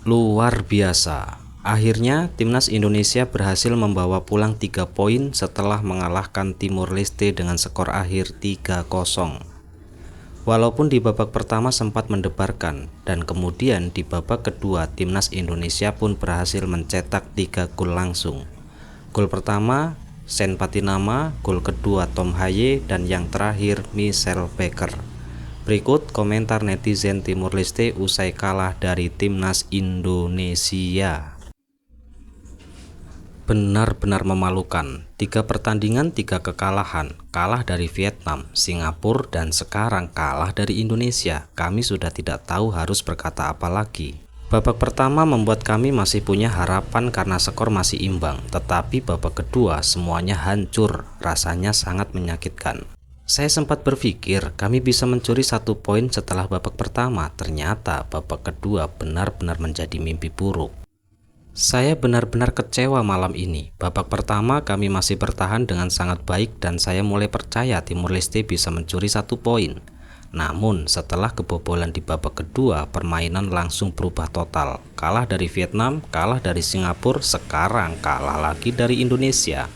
Luar biasa. Akhirnya timnas Indonesia berhasil membawa pulang 3 poin setelah mengalahkan Timor Leste dengan skor akhir 3-0. Walaupun di babak pertama sempat mendebarkan, dan kemudian di babak kedua timnas Indonesia pun berhasil mencetak 3 gol langsung. Gol pertama Sen Patinama, gol kedua Tom Haye, dan yang terakhir Michel Baker. Berikut komentar netizen Timor Leste usai kalah dari timnas Indonesia. Benar-benar memalukan, 3 pertandingan 3 kekalahan, kalah dari Vietnam, Singapura, dan sekarang kalah dari Indonesia. Kami sudah tidak tahu harus berkata apa lagi. Babak pertama membuat kami masih punya harapan karena skor masih imbang, tetapi babak kedua semuanya hancur, rasanya sangat menyakitkan. Saya sempat berpikir kami bisa mencuri 1 poin setelah babak pertama, ternyata babak kedua benar-benar menjadi mimpi buruk. Saya benar-benar kecewa malam ini. Babak pertama kami masih bertahan dengan sangat baik dan saya mulai percaya Timor Leste bisa mencuri 1 poin. Namun setelah kebobolan di babak kedua, permainan langsung berubah total. Kalah dari Vietnam, kalah dari Singapura, sekarang kalah lagi dari Indonesia.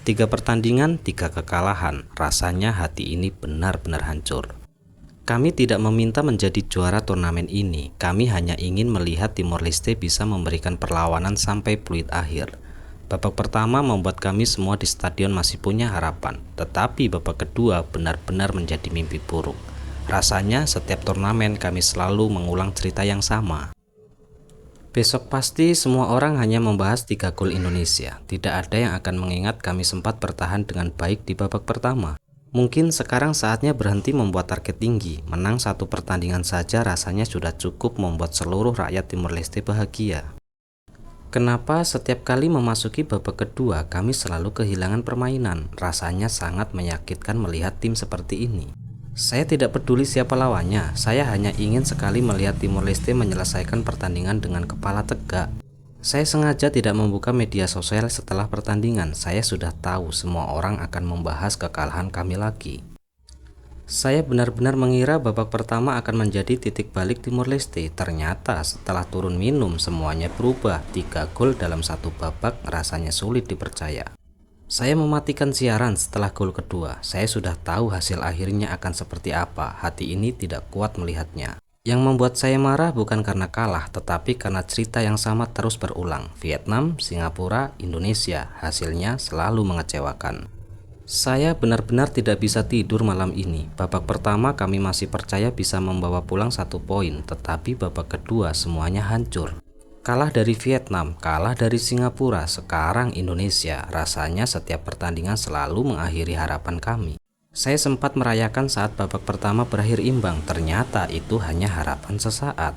3 pertandingan, 3 kekalahan. Rasanya hati ini benar-benar hancur. Kami tidak meminta menjadi juara turnamen ini, kami hanya ingin melihat Timor Leste bisa memberikan perlawanan sampai peluit akhir. Babak pertama membuat kami semua di stadion masih punya harapan, tetapi babak kedua benar-benar menjadi mimpi buruk. Rasanya setiap turnamen kami selalu mengulang cerita yang sama. Besok pasti semua orang hanya membahas 3 gol Indonesia, tidak ada yang akan mengingat kami sempat bertahan dengan baik di babak pertama. Mungkin sekarang saatnya berhenti membuat target tinggi. Menang 1 pertandingan saja rasanya sudah cukup membuat seluruh rakyat Timor Leste bahagia. Kenapa setiap kali memasuki babak kedua kami selalu kehilangan permainan? Rasanya sangat menyakitkan melihat tim seperti ini. Saya tidak peduli siapa lawannya, saya hanya ingin sekali melihat Timor Leste menyelesaikan pertandingan dengan kepala tegak. Saya sengaja tidak membuka media sosial setelah pertandingan. Saya sudah tahu semua orang akan membahas kekalahan kami lagi. Saya benar-benar mengira babak pertama akan menjadi titik balik Timor Leste. Ternyata setelah turun minum semuanya berubah. 3 gol dalam 1 babak rasanya sulit dipercaya. Saya mematikan siaran setelah gol kedua. Saya sudah tahu hasil akhirnya akan seperti apa. Hati ini tidak kuat melihatnya. Yang membuat saya marah bukan karena kalah, tetapi karena cerita yang sama terus berulang. Vietnam, Singapura, Indonesia, hasilnya selalu mengecewakan. Saya benar-benar tidak bisa tidur malam ini. Babak pertama kami masih percaya bisa membawa pulang 1 poin, tetapi babak kedua semuanya hancur. Kalah dari Vietnam, kalah dari Singapura, sekarang Indonesia. Rasanya setiap pertandingan selalu mengakhiri harapan kami. Saya sempat merayakan saat babak pertama berakhir imbang, ternyata itu hanya harapan sesaat.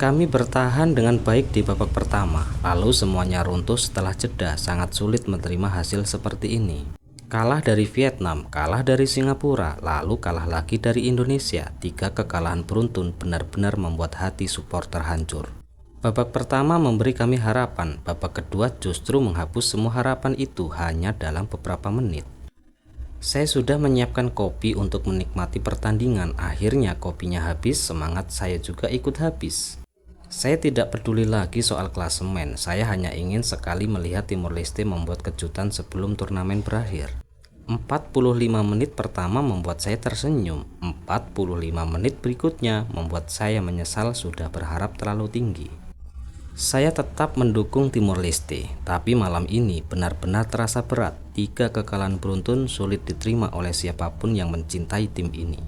Kami bertahan dengan baik di babak pertama, lalu semuanya runtuh setelah jeda. Sangat sulit menerima hasil seperti ini. Kalah dari Vietnam, kalah dari Singapura, lalu kalah lagi dari Indonesia. 3 kekalahan beruntun benar-benar membuat hati supporter hancur. Babak pertama memberi kami harapan, babak kedua justru menghapus semua harapan itu hanya dalam beberapa menit. Saya sudah menyiapkan kopi untuk menikmati pertandingan. Akhirnya kopinya habis, semangat saya juga ikut habis. Saya tidak peduli lagi soal klasemen. Saya hanya ingin sekali melihat Timor Leste membuat kejutan sebelum turnamen berakhir. 45 menit pertama membuat saya tersenyum. 45 menit berikutnya membuat saya menyesal sudah berharap terlalu tinggi. Saya tetap mendukung Timor Leste, tapi malam ini benar-benar terasa berat. 3 kekalahan beruntun sulit diterima oleh siapapun yang mencintai tim ini.